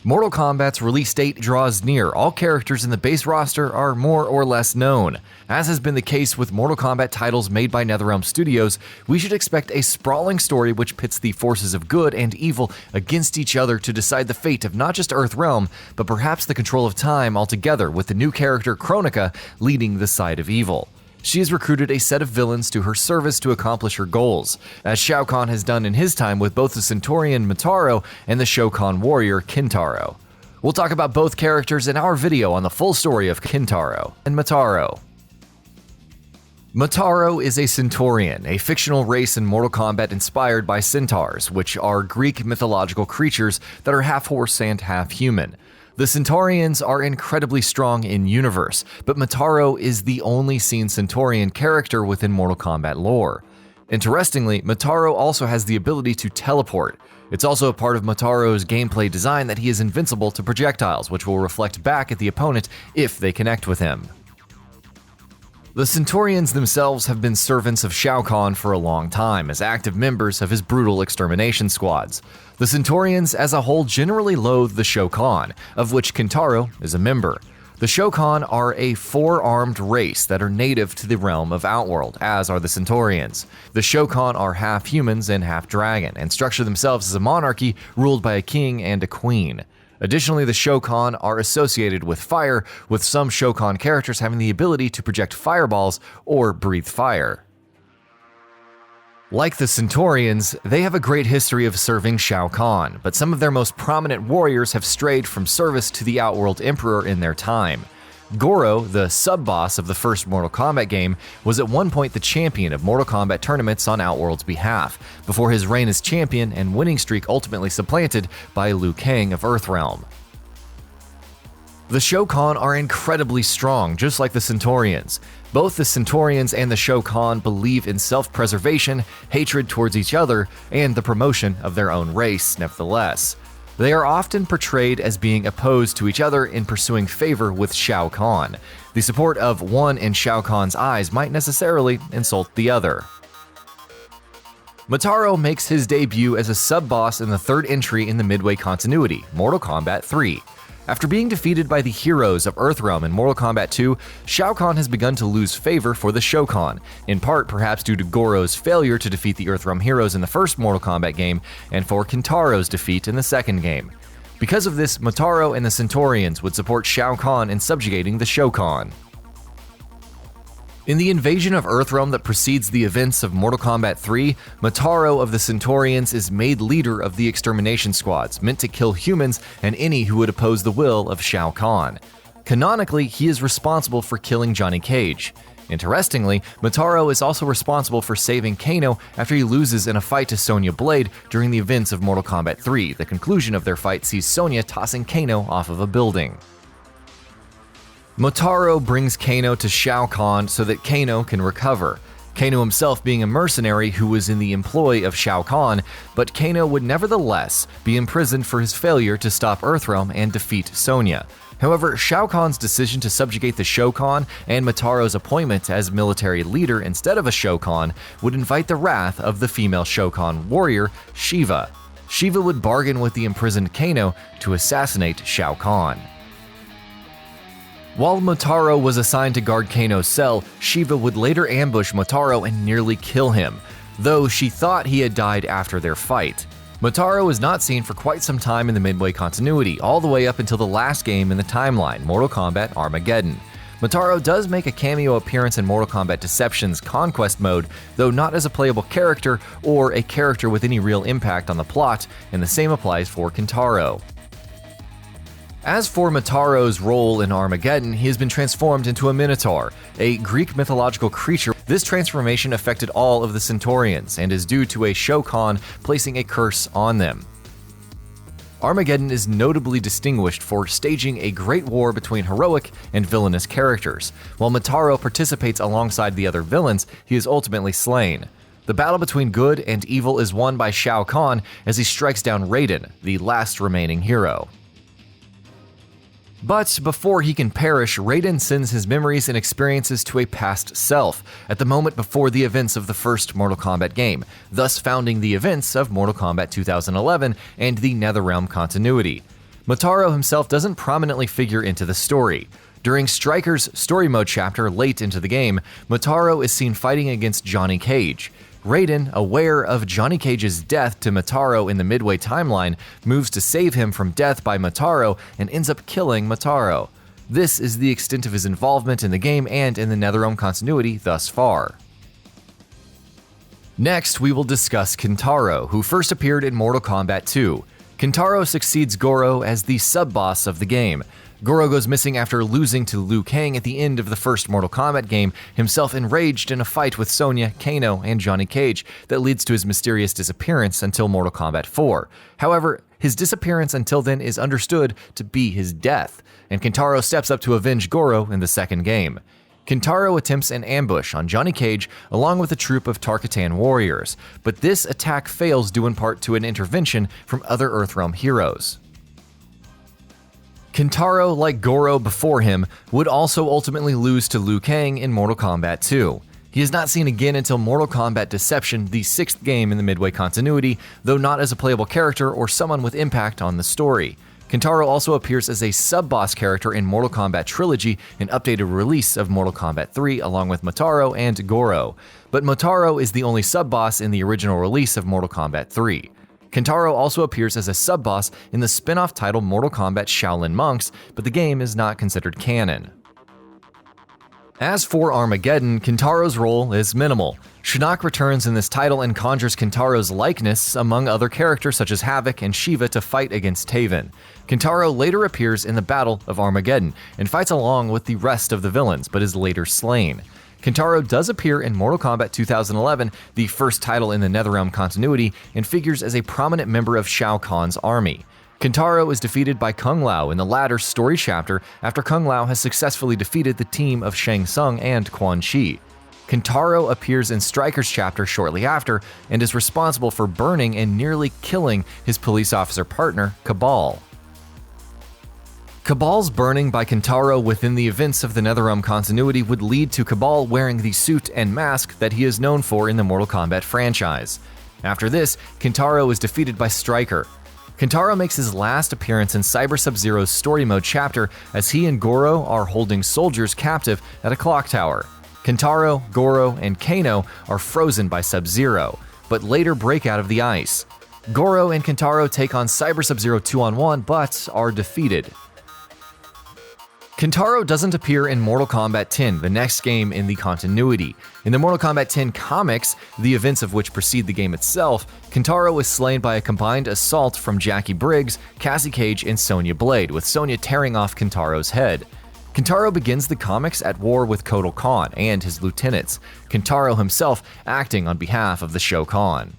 Mortal Kombat's release date draws near. All characters in the base roster are more or less known. As has been the case with Mortal Kombat titles made by Netherrealm Studios, we should expect a sprawling story which pits the forces of good and evil against each other to decide the fate of not just Earthrealm, but perhaps the control of time altogether, with the new character Kronika leading the side of evil. She has recruited a set of villains to her service to accomplish her goals, as Shao Kahn has done in his time with both the Centaurian Motaro and the Shokan warrior Kintaro. We'll talk about both characters in our video on the full story of Kintaro and Motaro. Motaro is a Centaurian, a fictional race in Mortal Kombat inspired by centaurs, which are Greek mythological creatures that are half horse and half human. The Centaurians are incredibly strong in universe, but Motaro is the only seen Centaurian character within Mortal Kombat lore. Interestingly, Motaro also has the ability to teleport. It's also a part of Motaro's gameplay design that he is invincible to projectiles, which will reflect back at the opponent if they connect with him. The Centaurians themselves have been servants of Shao Kahn for a long time as active members of his brutal extermination squads. The Centaurians as a whole generally loathe the Shokan, of which Kintaro is a member. The Shokan are a four-armed race that are native to the realm of Outworld, as are the Centaurians. The Shokan are half humans and half dragon, and structure themselves as a monarchy ruled by a king and a queen. Additionally, the Shokan are associated with fire, with some Shokan characters having the ability to project fireballs or breathe fire. Like the Centaurians, they have a great history of serving Shao Kahn, but some of their most prominent warriors have strayed from service to the Outworld Emperor in their time. Goro, the sub-boss of the first Mortal Kombat game, was at one point the champion of Mortal Kombat tournaments on Outworld's behalf, before his reign as champion and winning streak ultimately supplanted by Liu Kang of Earthrealm. The Shokan are incredibly strong, just like the Centaurians. Both the Centaurians and the Shokan believe in self-preservation, hatred towards each other, and the promotion of their own race, nevertheless. They are often portrayed as being opposed to each other in pursuing favor with Shao Kahn. The support of one in Shao Kahn's eyes might necessarily insult the other. Motaro makes his debut as a sub-boss in the third entry in the Midway continuity, Mortal Kombat 3. After being defeated by the heroes of Earthrealm in Mortal Kombat 2, Shao Kahn has begun to lose favor for the Shokan, in part perhaps due to Goro's failure to defeat the Earthrealm heroes in the first Mortal Kombat game, and for Kintaro's defeat in the second game. Because of this, Motaro and the Centaurians would support Shao Kahn in subjugating the Shokan. In the invasion of Earthrealm that precedes the events of Mortal Kombat 3, Motaro of the Centaurians is made leader of the extermination squads, meant to kill humans and any who would oppose the will of Shao Kahn. Canonically, he is responsible for killing Johnny Cage. Interestingly, Motaro is also responsible for saving Kano after he loses in a fight to Sonya Blade during the events of Mortal Kombat 3. The conclusion of their fight sees Sonya tossing Kano off of a building. Motaro brings Kano to Shao Kahn so that Kano can recover. Kano himself being a mercenary who was in the employ of Shao Kahn, but Kano would nevertheless be imprisoned for his failure to stop Earthrealm and defeat Sonya. However, Shao Kahn's decision to subjugate the Shokan and Motaro's appointment as military leader instead of a Shokan would invite the wrath of the female Shokan warrior, Shiva. Shiva would bargain with the imprisoned Kano to assassinate Shao Kahn. While Motaro was assigned to guard Kano's cell, Shiva would later ambush Motaro and nearly kill him, though she thought he had died after their fight. Motaro is not seen for quite some time in the Midway continuity, all the way up until the last game in the timeline, Mortal Kombat Armageddon. Motaro does make a cameo appearance in Mortal Kombat Deception's Conquest mode, though not as a playable character or a character with any real impact on the plot, and the same applies for Kintaro. As for Motaro's role in Armageddon, he has been transformed into a Minotaur, a Greek mythological creature. This transformation affected all of the Centaurians and is due to a Shokan placing a curse on them. Armageddon is notably distinguished for staging a great war between heroic and villainous characters. While Motaro participates alongside the other villains, he is ultimately slain. The battle between good and evil is won by Shao Kahn as he strikes down Raiden, the last remaining hero. But before he can perish, Raiden sends his memories and experiences to a past self, at the moment before the events of the first Mortal Kombat game, thus founding the events of Mortal Kombat 2011 and the Netherrealm continuity. Motaro himself doesn't prominently figure into the story. During Striker's story mode chapter late into the game, Motaro is seen fighting against Johnny Cage. Raiden, aware of Johnny Cage's death to Motaro in the Midway timeline, moves to save him from death by Motaro and ends up killing Motaro. This is the extent of his involvement in the game and in the Netherrealm continuity thus far. Next, we will discuss Kintaro, who first appeared in Mortal Kombat 2. Kintaro succeeds Goro as the sub-boss of the game. Goro goes missing after losing to Liu Kang at the end of the first Mortal Kombat game, himself enraged in a fight with Sonya, Kano, and Johnny Cage that leads to his mysterious disappearance until Mortal Kombat 4. However, his disappearance until then is understood to be his death, and Kintaro steps up to avenge Goro in the second game. Kintaro attempts an ambush on Johnny Cage along with a troop of Tarkatan warriors, but this attack fails due in part to an intervention from other Earthrealm heroes. Kintaro, like Goro before him, would also ultimately lose to Liu Kang in Mortal Kombat 2. He is not seen again until Mortal Kombat Deception, the sixth game in the Midway continuity, though not as a playable character or someone with impact on the story. Kintaro also appears as a sub-boss character in Mortal Kombat Trilogy, an updated release of Mortal Kombat 3 along with Motaro and Goro. But Motaro is the only sub-boss in the original release of Mortal Kombat 3. Kintaro also appears as a sub-boss in the spin-off title Mortal Kombat Shaolin Monks, but the game is not considered canon. As for Armageddon, Kintaro's role is minimal. Shinnok returns in this title and conjures Kintaro's likeness among other characters such as Havik and Shiva to fight against Taven. Kintaro later appears in the Battle of Armageddon and fights along with the rest of the villains, but is later slain. Kintaro does appear in Mortal Kombat 2011, the first title in the Netherrealm continuity, and figures as a prominent member of Shao Kahn's army. Kintaro is defeated by Kung Lao in the latter's story chapter after Kung Lao has successfully defeated the team of Shang Tsung and Quan Chi. Kintaro appears in Striker's chapter shortly after and is responsible for burning and nearly killing his police officer partner, Kabal. Kabal's burning by Kintaro within the events of the Netherrealm continuity would lead to Kabal wearing the suit and mask that he is known for in the Mortal Kombat franchise. After this, Kintaro is defeated by Striker. Kintaro makes his last appearance in Cyber Sub-Zero's story mode chapter as he and Goro are holding soldiers captive at a clock tower. Kintaro, Goro, and Kano are frozen by Sub-Zero, but later break out of the ice. Goro and Kintaro take on Cyber Sub-Zero 2-on-1 but are defeated. Kintaro doesn't appear in Mortal Kombat 10, the next game in the continuity. In the Mortal Kombat 10 comics, the events of which precede the game itself, Kintaro is slain by a combined assault from Jackie Briggs, Cassie Cage, and Sonya Blade, with Sonya tearing off Kintaro's head. Kintaro begins the comics at war with Kotal Kahn and his lieutenants, Kintaro himself acting on behalf of the Shokan.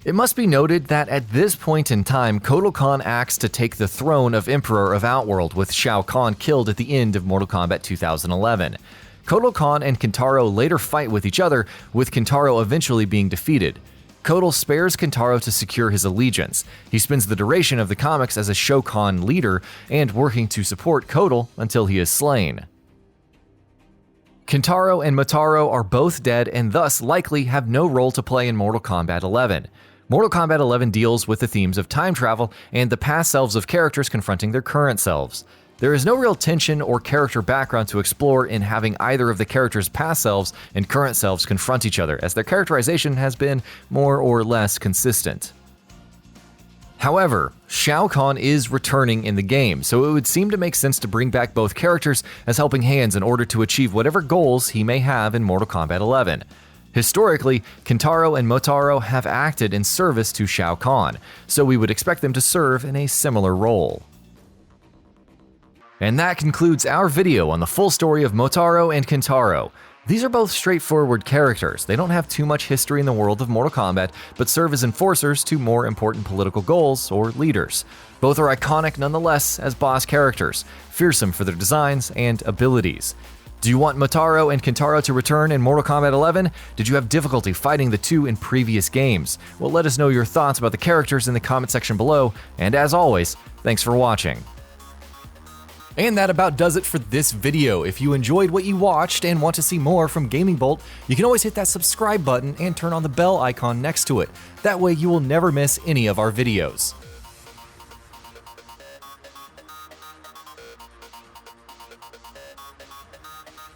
It must be noted that at this point in time, Kotal Kahn acts to take the throne of Emperor of Outworld, with Shao Kahn killed at the end of Mortal Kombat 2011. Kotal Kahn and Kintaro later fight with each other, with Kintaro eventually being defeated. Kotal spares Kintaro to secure his allegiance. He spends the duration of the comics as a Shokan leader and working to support Kotal until he is slain. Kintaro and Motaro are both dead and thus likely have no role to play in Mortal Kombat 11. Mortal Kombat 11 deals with the themes of time travel and the past selves of characters confronting their current selves. There is no real tension or character background to explore in having either of the characters' past selves and current selves confront each other, as their characterization has been more or less consistent. However, Shao Kahn is returning in the game, so it would seem to make sense to bring back both characters as helping hands in order to achieve whatever goals he may have in Mortal Kombat 11. Historically, Kintaro and Motaro have acted in service to Shao Kahn, so we would expect them to serve in a similar role. And that concludes our video on the full story of Motaro and Kintaro. These are both straightforward characters. They don't have too much history in the world of Mortal Kombat, but serve as enforcers to more important political goals or leaders. Both are iconic nonetheless as boss characters, fearsome for their designs and abilities. Do you want Motaro and Kintaro to return in Mortal Kombat 11? Did you have difficulty fighting the two in previous games? Well, let us know your thoughts about the characters in the comment section below, and as always, thanks for watching. And that about does it for this video. If you enjoyed what you watched and want to see more from GamingBolt, you can always hit that subscribe button and turn on the bell icon next to it. That way you will never miss any of our videos.